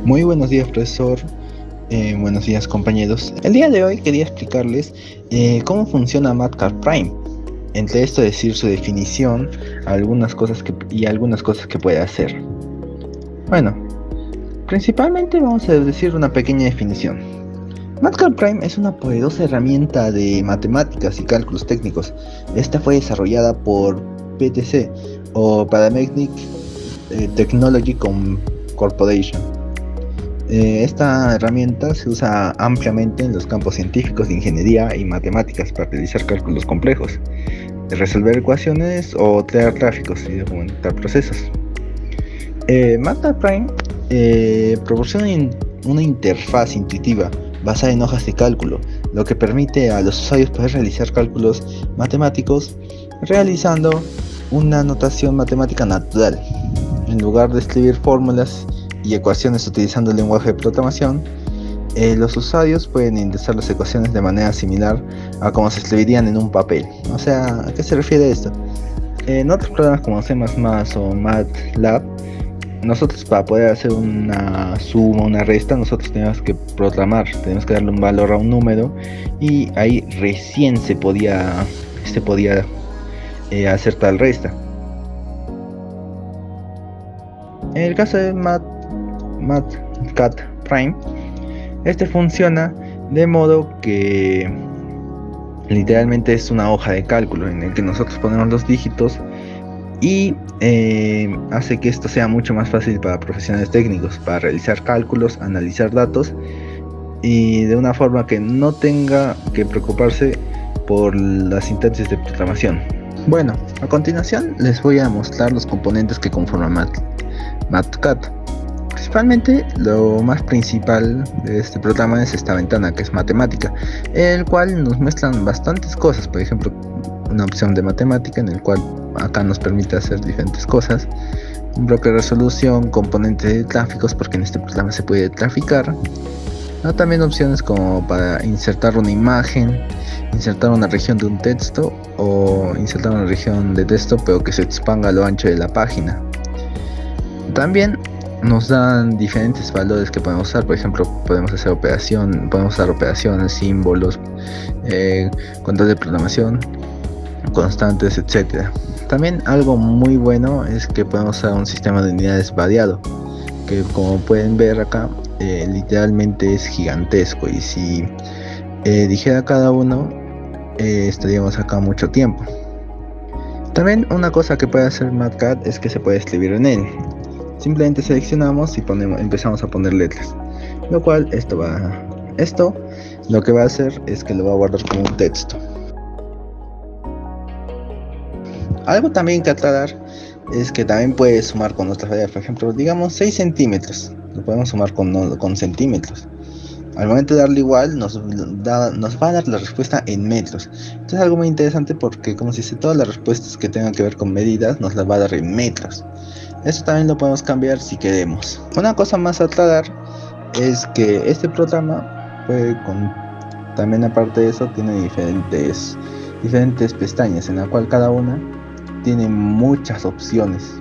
Muy buenos días, profesor. Buenos días, compañeros. El día de hoy quería explicarles cómo funciona Matplotlib. Entre esto decir su definición, algunas cosas que puede hacer. Bueno, principalmente vamos a decir una pequeña definición. Matplotlib es una poderosa herramienta de matemáticas y cálculos técnicos. Esta fue desarrollada por PTC o Parametric Technology Corporation. Esta herramienta se usa ampliamente en los campos científicos de ingeniería y matemáticas para realizar cálculos complejos, resolver ecuaciones o crear gráficos y documentar procesos. Matplotlib proporciona una interfaz intuitiva basada en hojas de cálculo, lo que permite a los usuarios poder realizar cálculos matemáticos realizando una notación matemática natural. En lugar de escribir fórmulas y ecuaciones utilizando el lenguaje de programación, los usuarios pueden ingresar las ecuaciones de manera similar a como se escribirían en un papel. O sea, ¿a qué se refiere esto? En otros programas como C++ o MATLAB, nosotros para poder hacer una suma, una resta, nosotros tenemos que programar, tenemos que darle un valor a un número y ahí recién se podía hacer tal resta. En el caso de Matplotlib, este funciona de modo que literalmente es una hoja de cálculo en el que nosotros ponemos los dígitos y hace que esto sea mucho más fácil para profesionales técnicos, para realizar cálculos, analizar datos y de una forma que no tenga que preocuparse por las sintaxis de programación. Bueno, a continuación les voy a mostrar los componentes que conforman Matplotlib. Principalmente lo más principal de este programa es esta ventana que es matemática, el cual nos muestran bastantes cosas. Por ejemplo, una opción de matemática en el cual acá nos permite hacer diferentes cosas, un bloque de resolución, componentes de gráficos porque en este programa se puede graficar, también opciones como para insertar una imagen, insertar una región de un texto o insertar una región de texto pero que se expanda a lo ancho de la página. También nos dan diferentes valores que podemos usar. Por ejemplo, podemos usar operaciones, símbolos, cuentas de programación, constantes, etc. También algo muy bueno es que podemos usar un sistema de unidades variado, que como pueden ver acá, literalmente es gigantesco, y si dijera cada uno, estaríamos acá mucho tiempo. También una cosa que puede hacer Matplotlib es que se puede escribir en él. Simplemente seleccionamos y empezamos a poner letras, lo cual esto lo que va a hacer es que lo va a guardar como un texto. Algo también que aclarar es que también puede sumar con otras variables. Por ejemplo, digamos 6 centímetros, lo podemos sumar con centímetros. Al momento de darle igual nos va a dar la respuesta en metros. Esto es algo muy interesante porque, como se dice, todas las respuestas que tengan que ver con medidas nos las va a dar en metros. Esto también lo podemos cambiar si queremos. Una cosa más a aclarar es que este programa también, aparte de eso, tiene diferentes pestañas en la cual cada una tiene muchas opciones.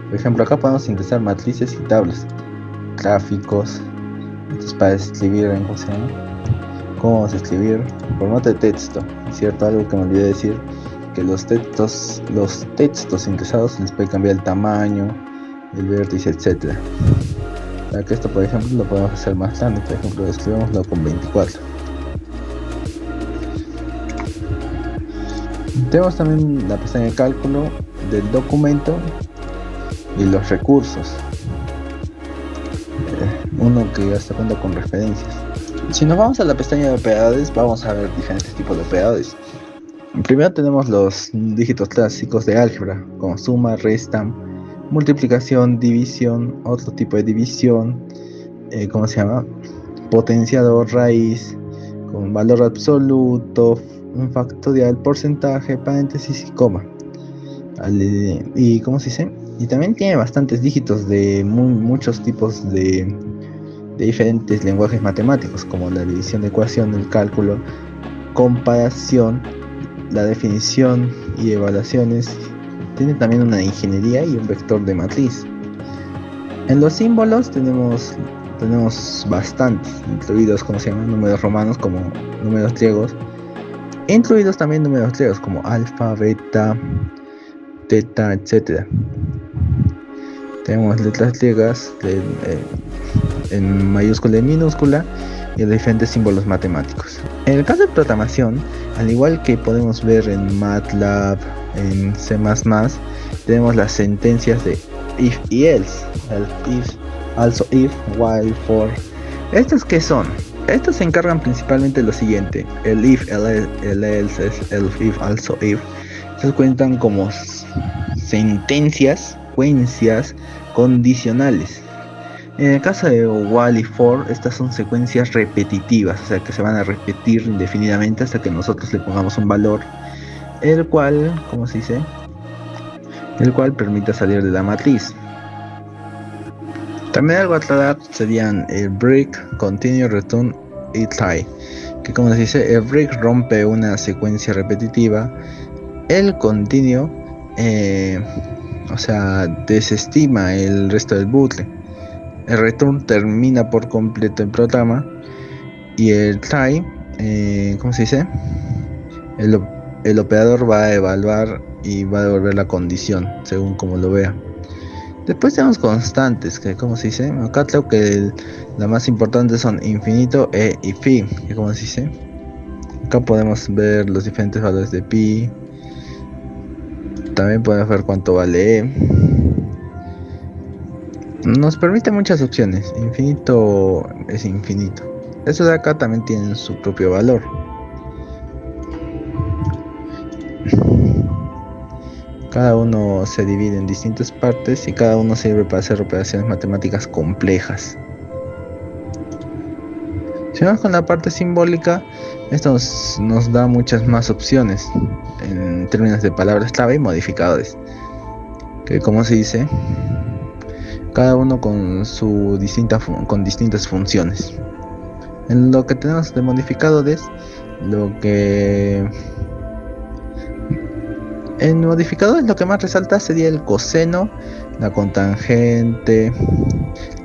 Por ejemplo, acá podemos ingresar matrices y tablas, gráficos. Esto es para escribir cómo vamos a escribir formato de texto, ¿cierto? Algo que me olvidé decir, que los textos ingresados les puede cambiar el tamaño, el vértice, etc. Para que esto, por ejemplo, lo podemos hacer más grande. Por ejemplo, escribámoslo con 24. Tenemos también la pestaña de cálculo del documento y los recursos, uno que ya está cuenta con referencias. Si nos vamos a la pestaña de operadores, vamos a ver diferentes tipos de operadores. Primero tenemos los dígitos clásicos de álgebra, como suma, resta, multiplicación, división, otro tipo de división, potenciador, raíz, con valor absoluto, un factorial, porcentaje, paréntesis y coma. Y también tiene bastantes dígitos de muchos tipos de diferentes lenguajes matemáticos, como la división de ecuación, el cálculo, comparación, la definición y evaluaciones. Tiene también una ingeniería y un vector de matriz. En los símbolos tenemos tenemos bastantes, incluidos, como se llaman, números romanos como números griegos, incluidos también números griegos como alfa, beta, teta, etcétera. Tenemos letras griegas en mayúscula y minúscula y los diferentes símbolos matemáticos. En el caso de programación, al igual que podemos ver en MATLAB, en C++, tenemos las sentencias de if y else, if, also if, while, for. ¿Estas qué son? Estos se encargan principalmente de lo siguiente: el if, el else, el if, also if. Estos cuentan como sentencias, secuencias condicionales. En el caso de while y for, estas son secuencias repetitivas, o sea que se van a repetir indefinidamente hasta que nosotros le pongamos un valor, el cual, ¿cómo se dice? El cual permite salir de la matriz. También algo a aclarar serían el break, continue, return y try, que como se dice, el break rompe una secuencia repetitiva, el continue, o sea, desestima el resto del bucle, el return termina por completo el programa y el try, ¿cómo se dice? El operador va a evaluar y va a devolver la condición según como lo vea. Después tenemos constantes, que como se dice, acá creo que las más importantes son infinito y phi, que como se dice, acá podemos ver los diferentes valores de pi, también podemos ver cuánto vale e. Nos permite muchas opciones, infinito es infinito. Estos de acá también tienen su propio valor. Cada uno se divide en distintas partes y cada uno sirve para hacer operaciones matemáticas complejas. Si vamos con la parte simbólica, esto nos da muchas más opciones en términos de palabras clave y modificadores, que como se dice, cada uno con distintas funciones. En lo que tenemos de modificadores, en modificadores lo que más resalta sería el coseno, la cotangente,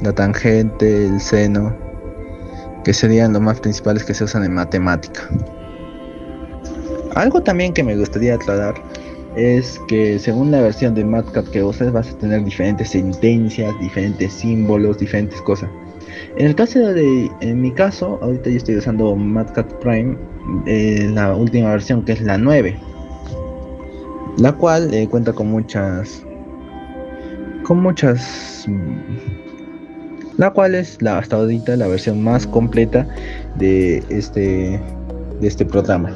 la tangente, el seno, que serían los más principales que se usan en matemática. Algo también que me gustaría aclarar es que según la versión de MATLAB que uses vas a tener diferentes sentencias, diferentes símbolos, diferentes cosas. En mi caso, ahorita yo estoy usando MATLAB Prime, la última versión que es la 9. La cual cuenta con muchas, la cual es hasta ahorita la versión más completa de este programa.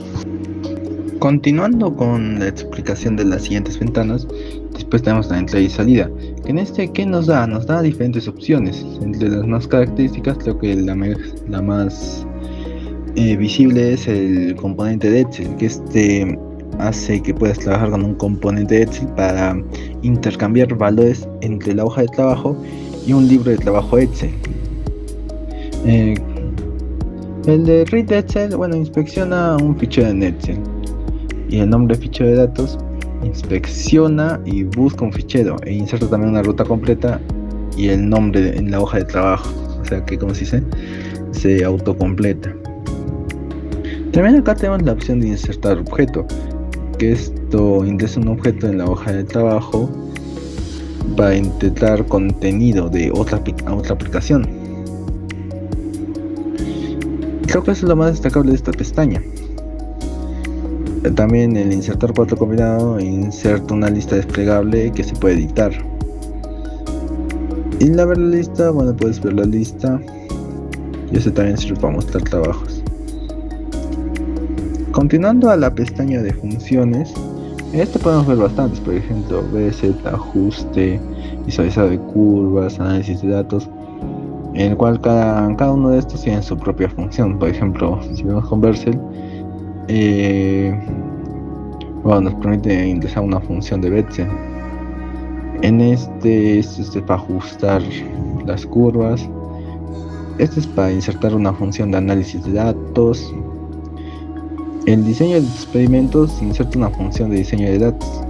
Continuando con la explicación de las siguientes ventanas, después tenemos la entrada y salida, que en ¿qué nos da? Nos da diferentes opciones. Entre las más características, creo que la más visible es el componente de Excel, que hace que puedas trabajar con un componente de Excel para intercambiar valores entre la hoja de trabajo y un libro de trabajo Excel. El de Read Excel, inspecciona un fichero en Excel, y el nombre de fichero de datos inspecciona y busca un fichero e inserta también una ruta completa y el nombre en la hoja de trabajo, o sea que como se dice, se autocompleta. También acá tenemos la opción de insertar objeto, que esto ingresa un objeto en la hoja de trabajo para integrar contenido de otra aplicación. Creo que eso es lo más destacable de esta pestaña. También el insertar cuadro combinado inserta una lista desplegable que se puede editar. Y la ver la lista, puedes ver la lista y eso también sirve para mostrar trabajos. Continuando a la pestaña de funciones, en este podemos ver bastantes, por ejemplo, VZ, ajuste, visualizado de curvas, análisis de datos, en el cual cada uno de estos tiene su propia función. Por ejemplo, si vemos con Vercel, nos permite ingresar una función de Betzel. En este es para ajustar las curvas. Este es para insertar una función de análisis de datos. El diseño de experimentos inserta una función de diseño de datos.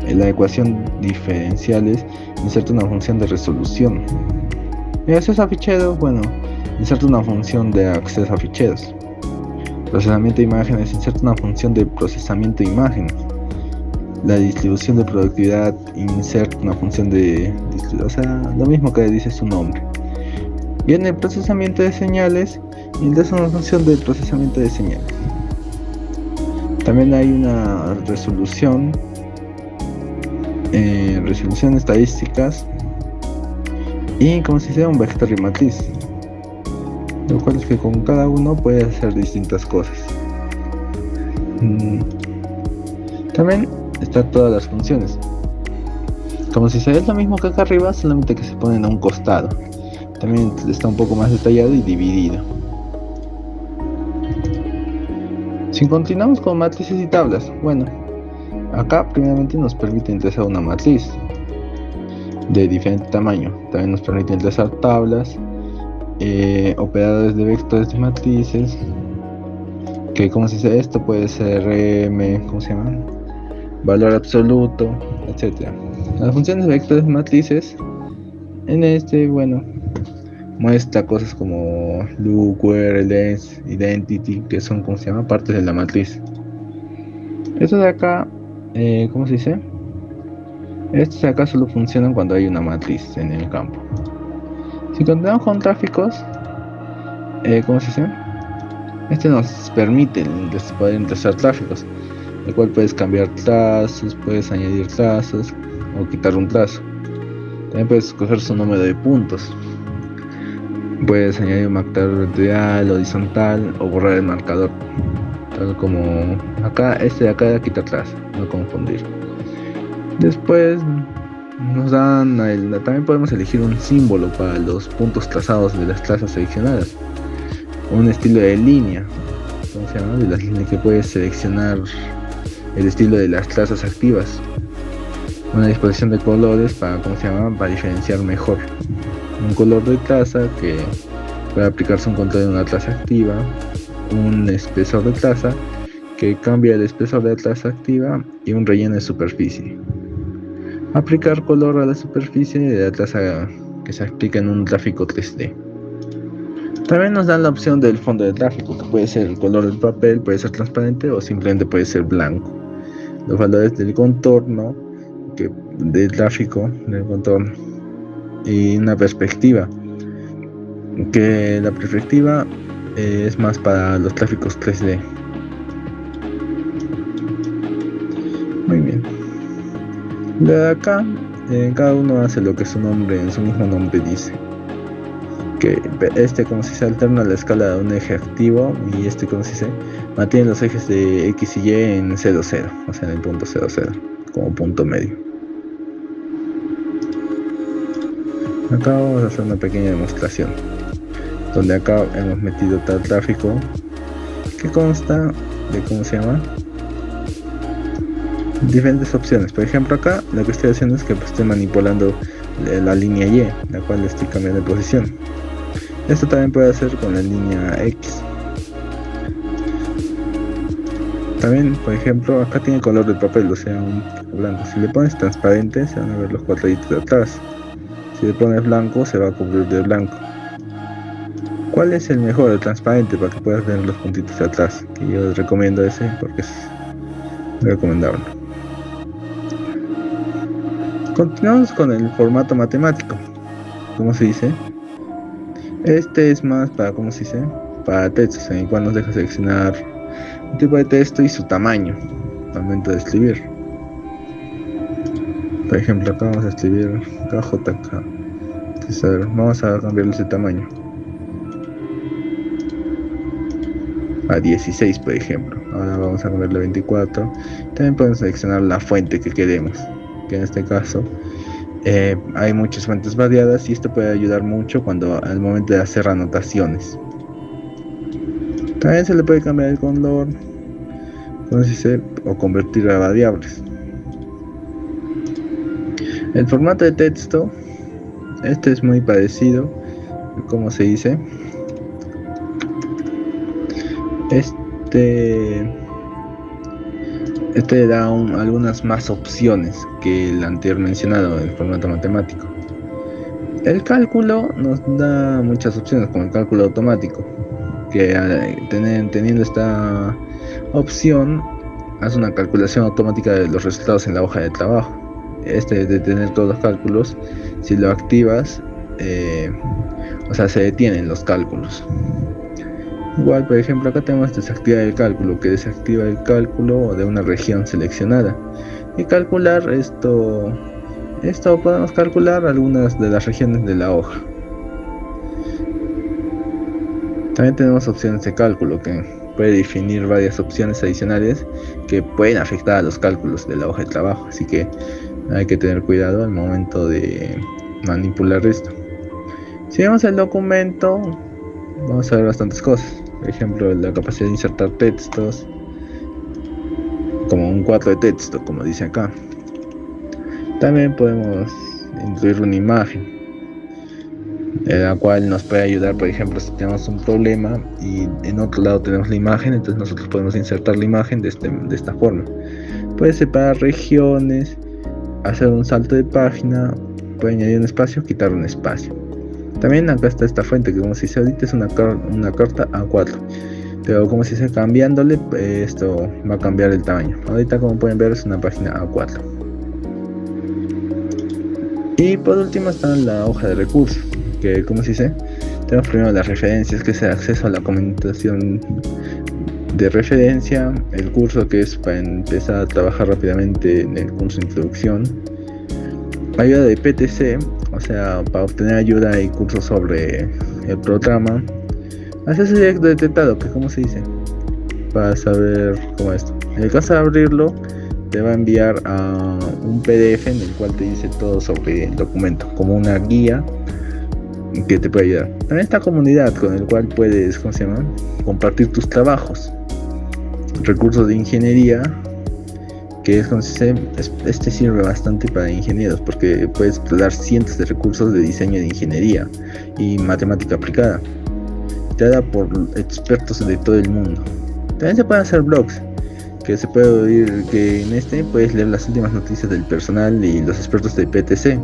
En la ecuación diferenciales inserta una función de resolución. El acceso a ficheros, bueno, inserta una función de acceso a ficheros. Procesamiento de imágenes, inserta una función de procesamiento de imágenes. La distribución de productividad, inserta una función de o sea, lo mismo que dice su nombre. Y en el procesamiento de señales, ingresa una función de procesamiento de señales. También hay una resolución estadísticas y como si sea un vector y matriz, lo cual es que con cada uno puede hacer distintas cosas. También están todas las funciones, como si es lo mismo que acá arriba, solamente que se ponen a un costado. También está un poco más detallado y dividido. Si continuamos con matrices y tablas, bueno, acá primeramente nos permite ingresar una matriz de diferente tamaño. También nos permite ingresar tablas, operadores de vectores de matrices, que como se dice, esto puede ser ¿cómo se llama? Valor absoluto, etc. Las funciones de vectores de matrices, en este, bueno, muestra cosas como look, where, length, identity, que son, como se llama, partes de la matriz. Estos de acá, ¿cómo se dice? Estos de acá solo funcionan cuando hay una matriz en el campo. Si continuamos con gráficos, ¿cómo se dice? Este nos permite poder ingresar tráficos, el cual puedes cambiar trazos, puedes añadir trazos o quitar un trazo. También puedes escoger su número de puntos. Puedes añadir un marcador vertical, horizontal o borrar el marcador. Tal como acá, este de acá quita trazo, no confundir. Después nos dan también podemos elegir un símbolo para los puntos trazados de las trazas seleccionadas. Un estilo de línea, ¿cómo se llama? De las líneas que puedes seleccionar el estilo de las trazas activas. Una disposición de colores para, ¿cómo se llama? Para diferenciar mejor. Un color de traza que puede aplicarse un control de una traza activa. Un espesor de traza que cambia el espesor de la traza activa y un relleno de superficie. Aplicar color a la superficie de la traza que se aplica en un gráfico 3D. También nos dan la opción del fondo de gráfico, que puede ser el color del papel, puede ser transparente o simplemente puede ser blanco. Los valores del contorno, del gráfico, del contorno. Y una perspectiva, que la perspectiva es más para los gráficos 3D. Muy bien. De acá, cada uno hace lo que su nombre, en su mismo nombre dice. Que como si se alterna la escala de un eje activo y como si se mantiene los ejes de X y Y en 0, 0, o sea en el punto 0, 0, como punto medio. Acá vamos a hacer una pequeña demostración, donde acá hemos metido tal gráfico que consta de, ¿cómo se llama? Diferentes opciones. Por ejemplo, acá lo que estoy haciendo es que estoy manipulando la línea Y, la cual estoy cambiando de posición. Esto también puede hacer con la línea X. También, por ejemplo, acá tiene color de papel, o sea, un blanco. Si le pones transparente, se van a ver los cuadraditos de atrás. Si le pones blanco, se va a cubrir de blanco. ¿Cuál es el mejor, el transparente, para que puedas ver los puntitos de atrás? Que yo les recomiendo ese porque es recomendable. Continuamos con el formato matemático. ¿Cómo se dice? Este es más para, ¿cómo se dice? Para textos, en el cual nos deja seleccionar un tipo de texto y su tamaño al momento de escribir. Por ejemplo, acá vamos a escribir KJK. Entonces, a ver, vamos a cambiarle ese tamaño a 16, por ejemplo. Ahora vamos a cambiarle a 24. También podemos seleccionar la fuente que queremos, que en este caso hay muchas fuentes variadas y esto puede ayudar mucho al momento de hacer anotaciones. También se le puede cambiar el color, o convertir a variables. El formato de texto, este es muy parecido, ¿cómo se dice? Este da algunas más opciones que el anterior mencionado, el formato matemático. El cálculo nos da muchas opciones, como el cálculo automático, que teniendo esta opción, hace una calculación automática de los resultados en la hoja de trabajo. De tener todos los cálculos, si lo activas, se detienen los cálculos. Igual, por ejemplo, acá tenemos desactivar el cálculo, que desactiva el cálculo de una región seleccionada. Y calcular esto podemos calcular algunas de las regiones de la hoja. También tenemos opciones de cálculo, que puede definir varias opciones adicionales que pueden afectar a los cálculos de la hoja de trabajo, así que hay que tener cuidado al momento de manipular esto. Si vemos el documento, vamos a ver bastantes cosas. Por ejemplo, la capacidad de insertar textos, como un cuadro de texto, como dice acá. También podemos incluir una imagen, la cual nos puede ayudar, por ejemplo, si tenemos un problema y en otro lado tenemos la imagen, entonces nosotros podemos insertar la imagen de esta forma. Puede separar regiones, hacer un salto de página, puede añadir un espacio, quitar un espacio. También acá está esta fuente, que como se dice ahorita es una carta A4, pero como se dice cambiándole, esto va a cambiar el tamaño. Ahorita, como pueden ver, es una página A4. Y por último está la hoja de recursos, que como se dice, tenemos primero las referencias, que es el acceso a la documentación de referencia, el curso, que es para empezar a trabajar rápidamente en el curso de introducción, ayuda de PTC, o sea, para obtener ayuda y cursos sobre el programa, acceso directo detectado, que como se dice, para saber cómo es esto. En el caso de abrirlo, te va a enviar a un PDF en el cual te dice todo sobre el documento, como una guía que te puede ayudar. También está comunidad, con el cual puedes, compartir tus trabajos. Recursos de ingeniería, que es, como se dice, este sirve bastante para ingenieros, porque puedes explorar cientos de recursos de diseño de ingeniería y matemática aplicada, creada por expertos de todo el mundo. También se pueden hacer blogs, que se puede oír, que en puedes leer las últimas noticias del personal y los expertos de PTC.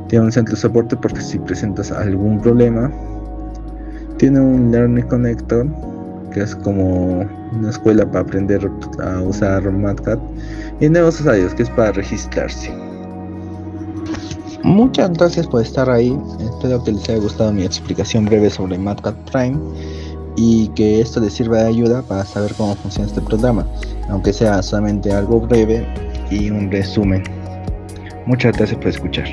Tiene un centro de soporte porque si presentas algún problema. Tiene un Learning Connector, que es como una escuela para aprender a usar MatCat, y nuevos usuarios, que es para registrarse. Muchas gracias por estar ahí. Espero que les haya gustado mi explicación breve sobre MatCat Prime y que esto les sirva de ayuda para saber cómo funciona este programa, aunque sea solamente algo breve y un resumen. Muchas gracias por escuchar.